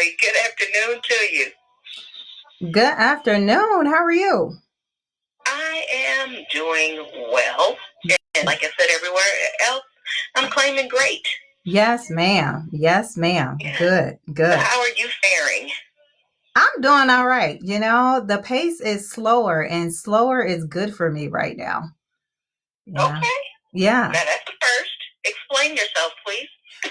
very good afternoon to you. Good afternoon. How are you? I am doing well. And like I said, everywhere else, I'm claiming great. Yes, ma'am. Yes, ma'am. Yeah. Good, So good. how are you faring? I'm doing all right. The pace is slower and slower is good for me right now. Yeah. Okay. Yeah. Now that's the first. Explain yourself, please.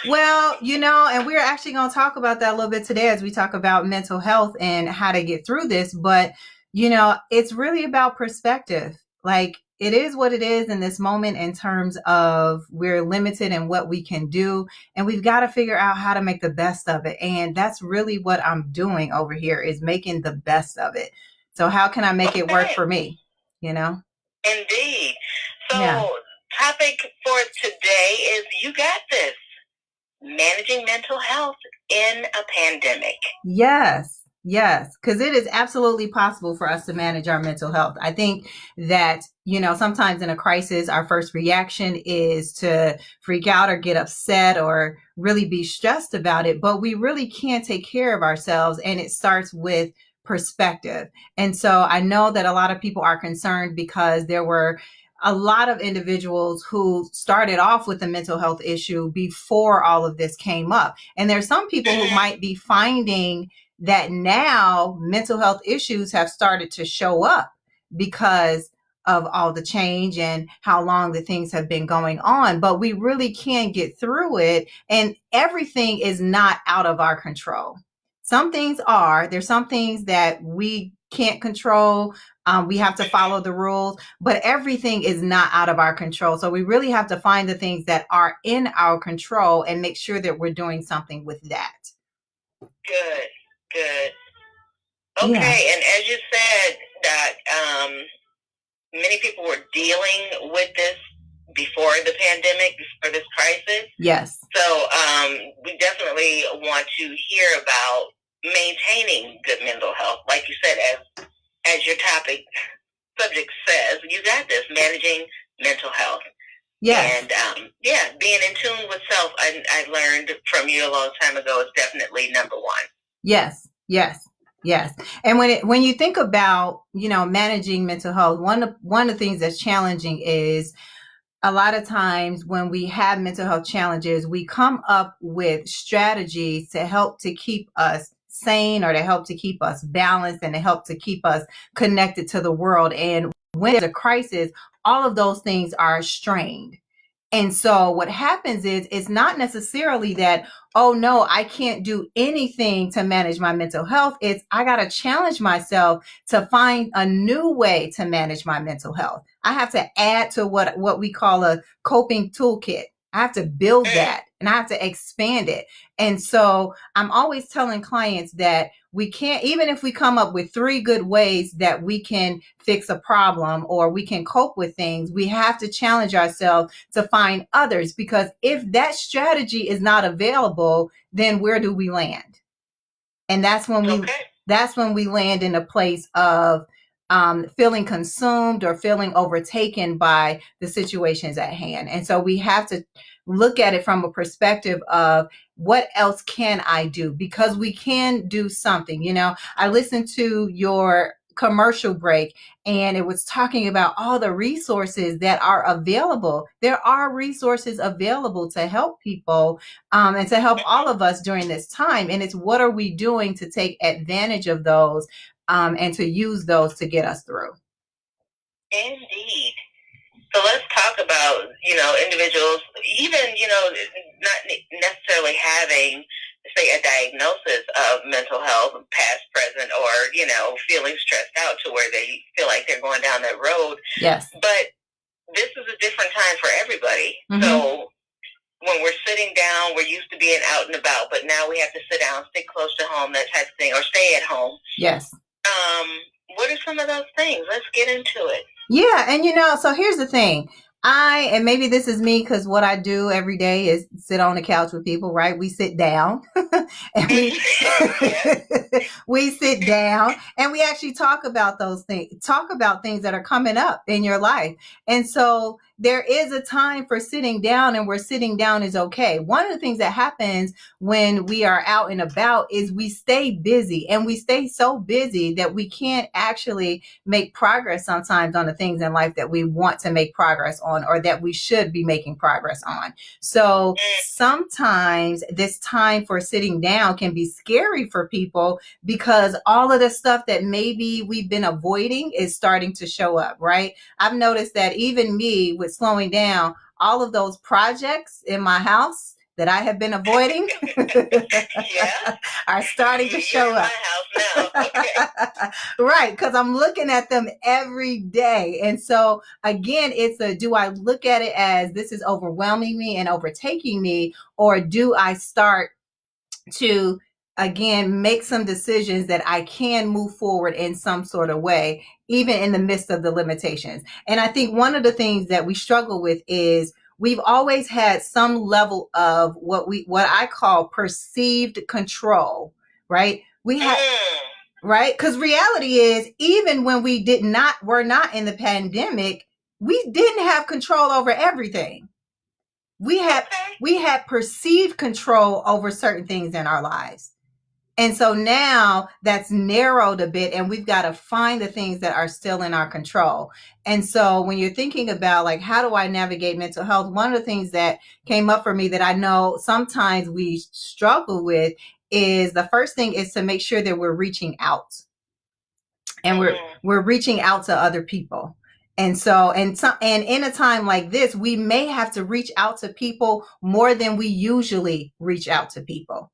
Well, and we're actually going to talk about that a little bit today as we talk about mental health and how to get through this. But, it's really about perspective. Like it is what it is in this moment in terms of we're limited in what we can do. And we've got to figure out how to make the best of it. And that's really what I'm doing over here is making the best of it. So how can I make it work Okay. for me? You know? Indeed. Yeah. So topic for today is you got this. Managing mental health in a pandemic. Yes, yes, because it is absolutely possible for us to manage our mental health. I think that, sometimes in a crisis, our first reaction is to freak out or get upset or really be stressed about it, but we really can't take care of ourselves. And it starts with perspective. And so I know that a lot of people are concerned because there were a lot of individuals who started off with a mental health issue before all of this came up. And there's some people who might be finding that now mental health issues have started to show up because of all the change and how long the things have been going on. But we really can get through it. And everything is not out of our control. Some things are. There's some things that we can't control. We have to follow the rules, but everything is not out of our control. So we really have to find the things that are in our control and make sure that we're doing something with that. Good, good. Yeah. Okay, and as you said, that many people were dealing with this before the pandemic, before this crisis. Yes. So we definitely want to hear about maintaining good mental health. Like you said, as your topic subject says, you got this, managing mental health. Yes. And being in tune with self, I learned from you a long time ago, is definitely number one. Yes. Yes. Yes. And when you think about, managing mental health, one of the things that's challenging is a lot of times when we have mental health challenges, we come up with strategies to help to keep us sane or to help to keep us balanced and to help to keep us connected to the world. And when there's a crisis, all of those things are strained. And so what happens is it's not necessarily that, oh no, I can't do anything to manage my mental health. It's I got to challenge myself to find a new way to manage my mental health. I have to add to what we call a coping toolkit. I have to build that and I have to expand it. And so I'm always telling clients that we can't, even if we come up with 3 good ways that we can fix a problem or we can cope with things, we have to challenge ourselves to find others, because if that strategy is not available, then where do we land? And that's when we land in a place of feeling consumed or feeling overtaken by the situations at hand. And so we have to look at it from a perspective of what else can I do? Because we can do something. I listened to your commercial break and it was talking about all the resources that are available. There are resources available to help people and to help all of us during this time. And it's what are we doing to take advantage of those and to use those to get us through. Indeed. So let's talk about, individuals, even, not necessarily having, say, a diagnosis of mental health, past, present, or, feeling stressed out to where they feel like they're going down that road. Yes. But this is a different time for everybody. Mm-hmm. So when we're sitting down, we're used to being out and about, but now we have to sit down, stick close to home, that type of thing, or stay at home. Yes. What are some of those things? Let's get into it. Yeah. And so here's the thing. And maybe this is me because what I do every day is sit on the couch with people, right? We sit down and we sit down and we actually talk about those things, talk about things that are coming up in your life. And so there is a time for sitting down, and where sitting down is okay. One of the things that happens when we are out and about is we stay busy, and we stay so busy that we can't actually make progress sometimes on the things in life that we want to make progress on, or that we should be making progress on. So sometimes this time for sitting down can be scary for people, because all of the stuff that maybe we've been avoiding is starting to show up, right? I've noticed that even me, with slowing down, all of those projects in my house that I have been avoiding are starting to show up. You're in my house now. Okay. Right, because I'm looking at them every day. And so again, do I look at it as this is overwhelming me and overtaking me, or do I start to again make some decisions that I can move forward in some sort of way, even in the midst of the limitations? And I think one of the things that we struggle with is we've always had some level of what I call perceived control, right? We have right? Because reality is, even when were not in the pandemic, we didn't have control over everything. We had perceived control over certain things in our lives. And so now that's narrowed a bit, and we've got to find the things that are still in our control. And so when you're thinking about, like, how do I navigate mental health? One of the things that came up for me that I know sometimes we struggle with is, the first thing is to make sure that we're reaching out, and we're reaching out to other people. And so, and in a time like this, we may have to reach out to people more than we usually reach out to people.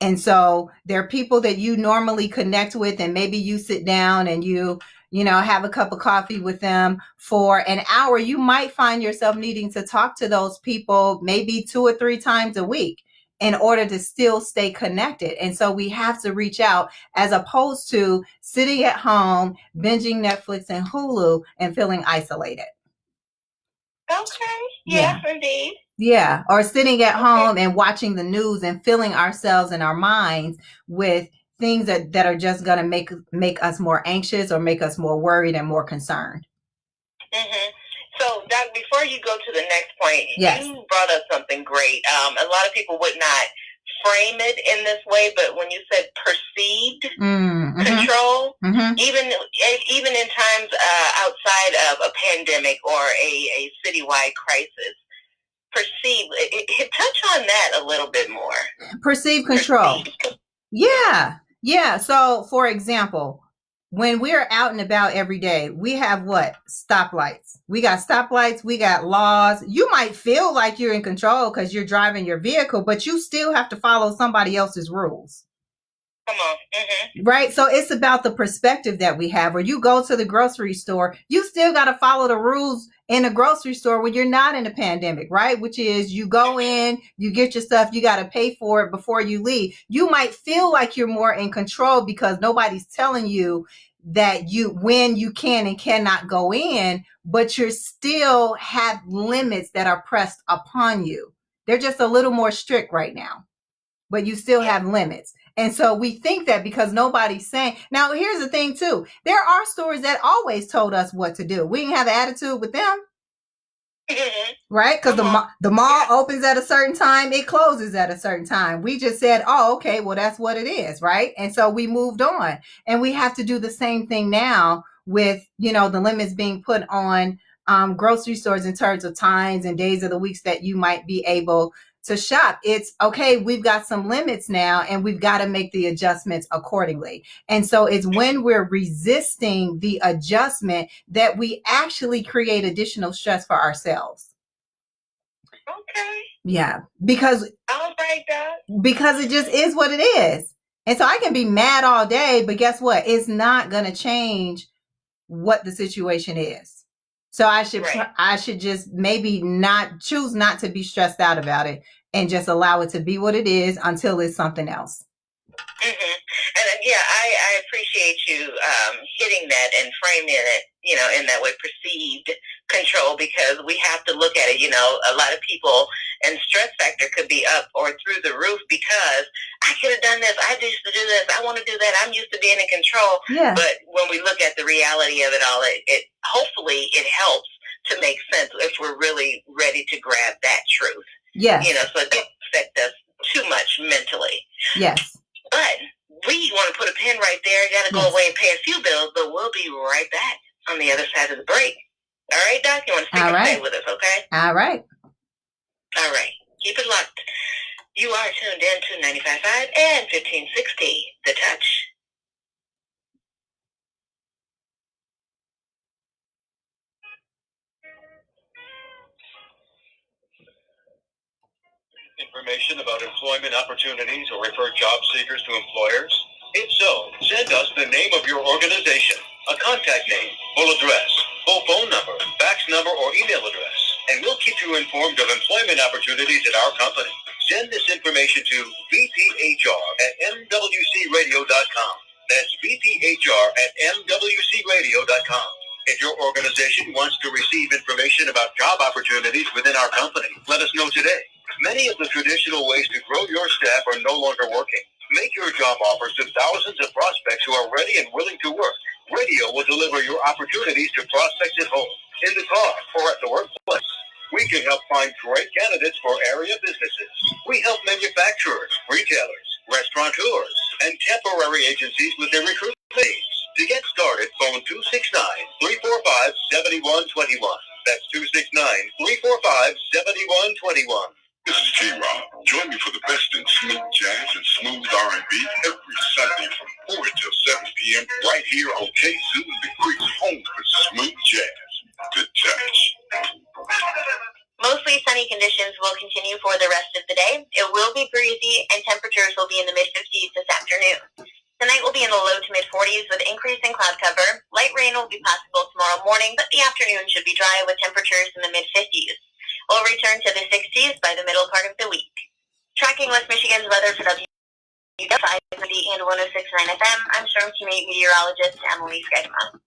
And so there are people that you normally connect with, and maybe you sit down and you have a cup of coffee with them for an hour. You might find yourself needing to talk to those people maybe 2 or 3 times a week in order to still stay connected. And so we have to reach out, as opposed to sitting at home, binging Netflix and Hulu and feeling isolated. Okay. Yes, indeed. Yeah. Or sitting at home and watching the news and filling ourselves and our minds with things that are just going to make us more anxious, or make us more worried and more concerned. Mm-hmm. So, Doc, before you go to the next point, you brought up something great. A lot of people would not frame it in this way, but when you said perceived control, even in times outside of a pandemic or a citywide crisis, touch on that a little bit more. Perceived control. Yeah. So, for example, when we're out and about every day, we have what? Stoplights. We got stoplights. We got laws. You might feel like you're in control because you're driving your vehicle, but you still have to follow somebody else's rules. Come on. Right? So it's about the perspective that we have. Or you go to the grocery store, you still got to follow the rules in a grocery store when you're not in a pandemic, right? Which is, you go in, you get your stuff, you got to pay for it before you leave. You might feel like you're more in control because nobody's telling you that when you can and cannot go in, but you still have limits that are pressed upon you. They're just a little more strict right now, but you still have limits. And so we think that because nobody's saying. Now, here's the thing too. There are stores that always told us what to do. We didn't have an attitude with them. Right? Because the mall opens at a certain time, it closes at a certain time. We just said, oh, okay, well, that's what it is, right? And so we moved on. And we have to do the same thing now with, the limits being put on grocery stores in terms of times and days of the weeks that you might be able to shop. It's okay, we've got some limits now, and we've got to make the adjustments accordingly. And so it's when we're resisting the adjustment that we actually create additional stress for ourselves. Okay. Yeah, because it just is what it is. And so I can be mad all day, but guess what? It's not going to change what the situation is. So I should just maybe choose not to be stressed out about it, and just allow it to be what it is until it's something else. And I appreciate you hitting that and framing it, in that way, perceived control, because we have to look at it. A lot of people, and stress factor could be up or through the roof because I could have done this. I used to do this. I want to do that. I'm used to being in control. Yeah. But when we look at the reality of it all, it hopefully it helps to make sense if we're really ready to grab that truth. Yes. So it don't affect us too much mentally. Yes. But we want to put a pin right there. Got to go away and pay a few bills, but we'll be right back on the other side of the break. All right, Doc? You want to stick and stay with us, okay? All right. All right. Keep it locked. You are tuned in to 95.5 and 1560, The Touch. Information about employment opportunities or refer job seekers to employers? If so, send us the name of your organization, a contact name, full address, full phone number, fax number, or email address, and we'll keep you informed of employment opportunities at our company. Send this information to vphr@mwcradio.com. That's vphr@mwcradio.com. If your organization wants to receive information about job opportunities within our company, let us know today. Many of the traditional ways to grow your staff are no longer working. Make your job offers to thousands of prospects who are ready and willing to work. Radio will deliver your opportunities to prospects at home, in the car, or at the workplace. We can help find great candidates for area businesses. We help manufacturers, retailers, restaurateurs, and temporary agencies with their recruitment needs. To get started, phone 269-345-7121. That's 269-345-7121. This is T-Rob. Join me for the best in smooth jazz and smooth R&B every Sunday from 4 until 7 p.m. right here on KZoo and the Creek's home for smooth jazz. The Touch. Mostly sunny conditions will continue for the rest of the day. It will be breezy and temperatures will be in the mid-50s this afternoon. Tonight will be in the low to mid-40s with increasing cloud cover. Light rain will be possible tomorrow morning, but the afternoon should be dry with temperatures in the mid-50s. We'll return to the 60s by the middle part of the week. Tracking West Michigan's weather for WW5 and 106.9 FM, I'm Storm Teammate Meteorologist Emily Skidmore.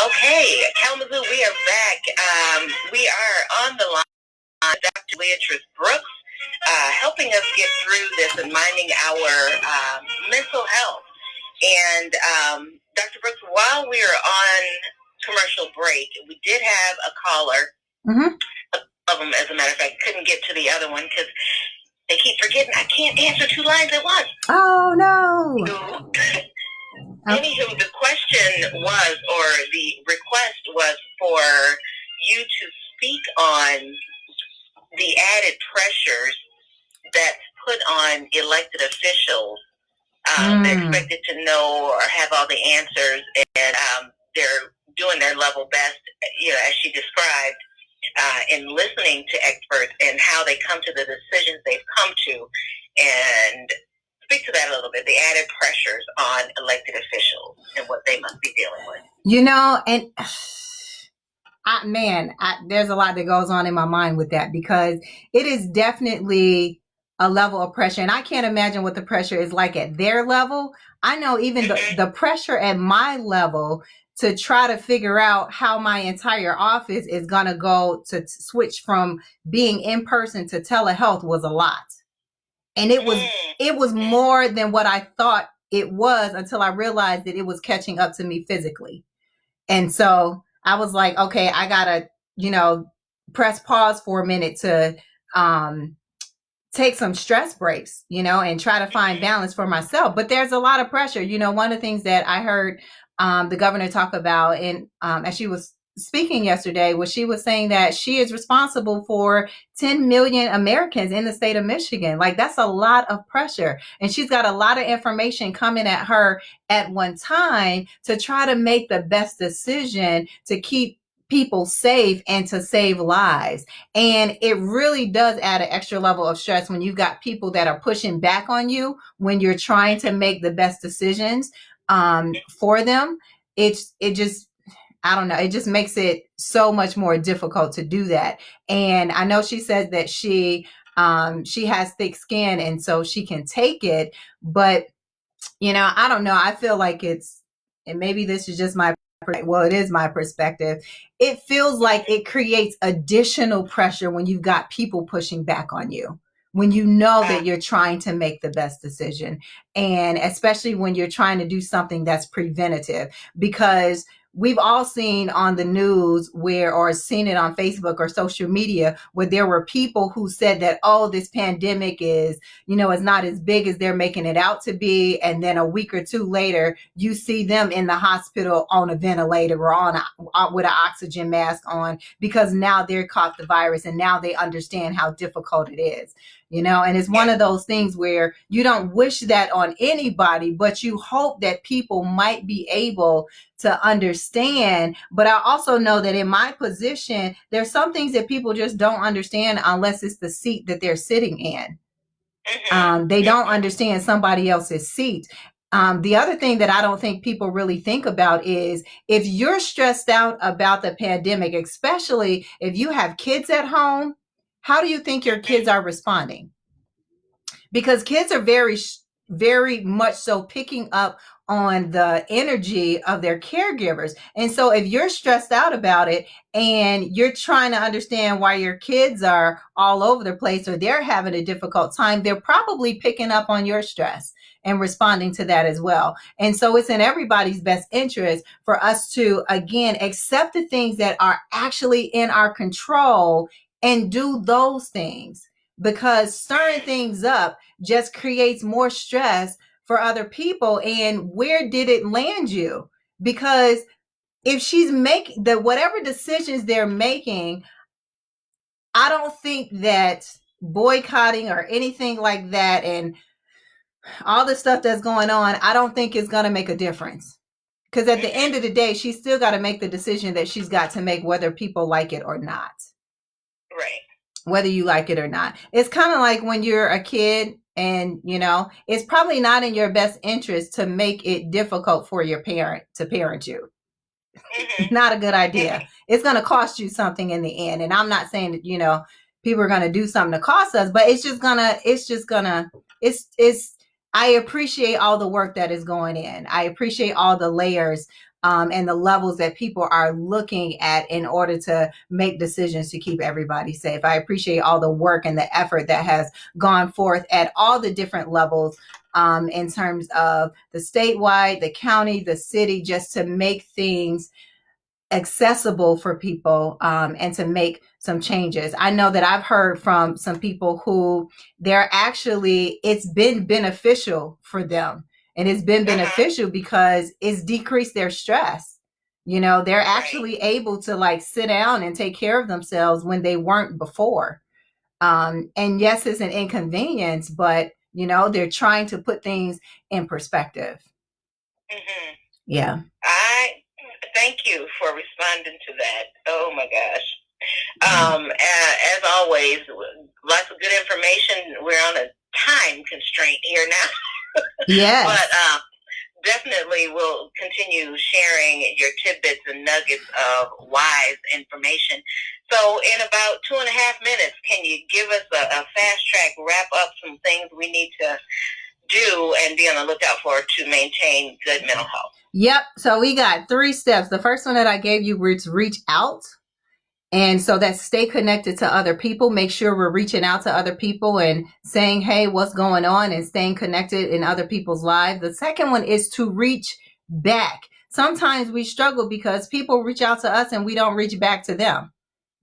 Okay, Kalamazoo, we are back. We are on the line with Dr. Leatrice Brooks, helping us get through this and minding our mental health. And Dr. Brooks, while we were on commercial break, we did have a caller. Mm-hmm. Of them, as a matter of fact, couldn't get to the other one because they keep forgetting I can't answer two lines at once. Oh, no. Anywho, the question was, or the request was for you to speak on the added pressures that's put on elected officials. They're expected to know or have all the answers, and they're doing their level best, as she described, in listening to experts and how they come to the decisions they've come to, and speak to that a little bit, the added pressures on elected officials and what they must be dealing with. And there's a lot that goes on in my mind with that, because it is definitely a level of pressure. And I can't imagine what the pressure is like at their level. I know even the pressure at my level to try to figure out how my entire office is going to go to switch from being in person to telehealth was a lot. And it was more than what I thought it was until I realized that it was catching up to me physically. And so I was like, okay, I gotta, press pause for a minute to take some stress breaks, and try to find balance for myself. But there's a lot of pressure. One of the things that I heard the governor talk about, and as she was speaking yesterday where she was saying that she is responsible for 10 million Americans in the state of Michigan. Like, that's a lot of pressure. And she's got a lot of information coming at her at one time to try to make the best decision to keep people safe and to save lives. And it really does add an extra level of stress when you've got people that are pushing back on you when you're trying to make the best decisions for them. It just, I don't know, it just makes it so much more difficult to do that. And I know she says that she has thick skin and so she can take it, but I don't know. I feel like and maybe this is just it is my perspective. It feels like it creates additional pressure when you've got people pushing back on you, when you know that you're trying to make the best decision. And especially when you're trying to do something that's preventative, because we've all seen on the news or seen it on Facebook or social media where there were people who said that, oh, this pandemic is not as big as they're making it out to be. And then a week or two later, you see them in the hospital on a ventilator or with an oxygen mask on, because now they're caught the virus and now they understand how difficult it is. And it's one of those things where you don't wish that on anybody, but you hope that people might be able to understand. But I also know that in my position, there's some things that people just don't understand unless it's the seat that they're sitting in. They don't understand somebody else's seat. The other thing that I don't think people really think about is if you're stressed out about the pandemic, especially if you have kids at home, how do you think your kids are responding? Because kids are very, very much so picking up on the energy of their caregivers. And so if you're stressed out about it and you're trying to understand why your kids are all over the place or they're having a difficult time, they're probably picking up on your stress and responding to that as well. And so it's in everybody's best interest for us to, again, accept the things that are actually in our control and do those things, because stirring things up just creates more stress for other people. And where did it land you? Because if she's making whatever decisions they're making, I don't think that boycotting or anything like that and all the stuff that's going on, I don't think it's going to make a difference. Because at the end of the day, she's still got to make the decision that she's got to make, whether people like it or not. Right. Whether you like it or not. It's kind of like when you're a kid and, it's probably not in your best interest to make it difficult for your parent to parent you. Not a good idea. It's going to cost you something in the end. And I'm not saying that, people are going to do something to cost us, but I appreciate all the work that is going in. I appreciate all the layers and the levels that people are looking at in order to make decisions to keep everybody safe. I appreciate all the work and the effort that has gone forth at all the different levels in terms of the statewide, the county, the city, just to make things accessible for people and to make some changes. I know that I've heard from some people who it's been beneficial for them. And it's been beneficial because it's decreased their stress. They're actually able to sit down and take care of themselves when they weren't before. And yes, it's an inconvenience, but they're trying to put things in perspective. Yeah. I thank you for responding to that. Oh my gosh. As always, lots of good information. We're on a time constraint here now. Yes. But definitely we'll continue sharing your tidbits and nuggets of wise information. So in about 2.5 minutes, can you give us a fast track, wrap up some things we need to do and be on the lookout for to maintain good mental health? Yep. So we got 3 steps. The first one that I gave you was reach out. And so that's stay connected to other people. Make sure we're reaching out to other people and saying, hey, what's going on, and staying connected in other people's lives. The second one is to reach back. Sometimes we struggle because people reach out to us and we don't reach back to them.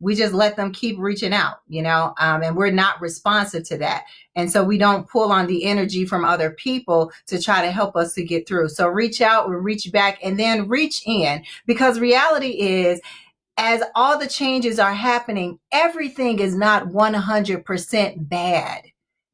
We just let them keep reaching out, and we're not responsive to that. And so we don't pull on the energy from other people to try to help us to get through. So reach out, reach back, and then reach in, because reality is as all the changes are happening, everything is not 100% bad.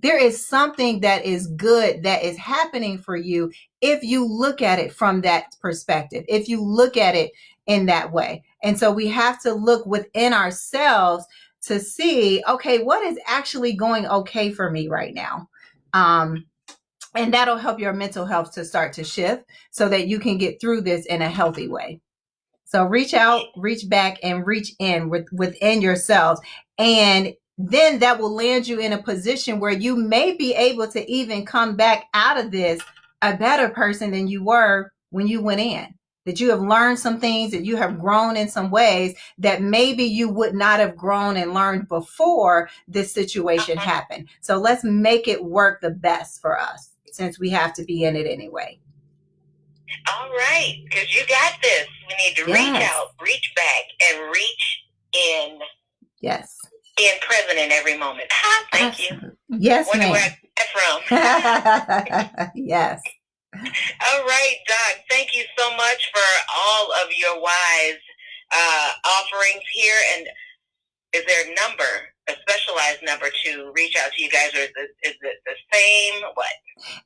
There is something that is good that is happening for you if you look at it from that perspective, if you look at it in that way. And so we have to look within ourselves to see, okay, what is actually going okay for me right now? And that'll help your mental health to start to shift so that you can get through this in a healthy way. So reach out, reach back, and reach in within yourselves. And then that will land you in a position where you may be able to even come back out of this a better person than you were when you went in. That you have learned some things, that you have grown in some ways that maybe you would not have grown and learned before this situation happened. So let's make it work the best for us, since we have to be in it anyway. All right, because you got this. We need to reach out, reach back, and reach in. Yes. Being present in every moment. Thank you. Yes, Wonder ma'am. where I got from. Yes. All right, Doc. Thank you so much for all of your wise offerings here. And is there a number, a specialized number to reach out to you guys, or is it the same? What?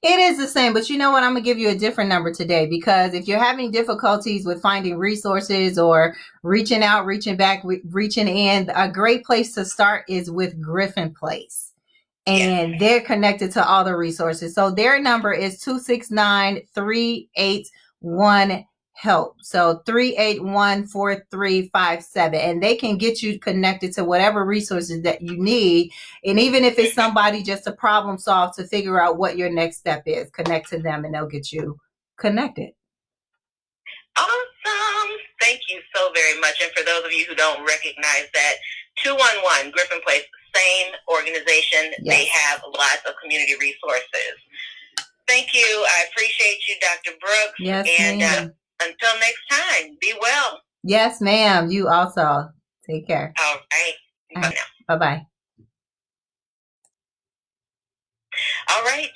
It is the same, but you know what? I'm going to give you a different number today, because if you're having difficulties with finding resources or reaching out, reaching back, reaching in, a great place to start is with Griffin Place. And they're connected to all the resources. So their number is 269-381-HELP. So 381-4357. And they can get you connected to whatever resources that you need. And even if it's somebody just to problem solve, to figure out what your next step is, connect to them and they'll get you connected. Awesome. Thank you so very much. And for those of you who don't recognize that, 211 Griffin Place, same organization. Yes. They have lots of community resources. Thank you. I appreciate you, Dr. Brooks. Yes, and ma'am. Until next time, be well. Yes, ma'am. You also. Take care. All right. Bye now. Bye-bye. All right.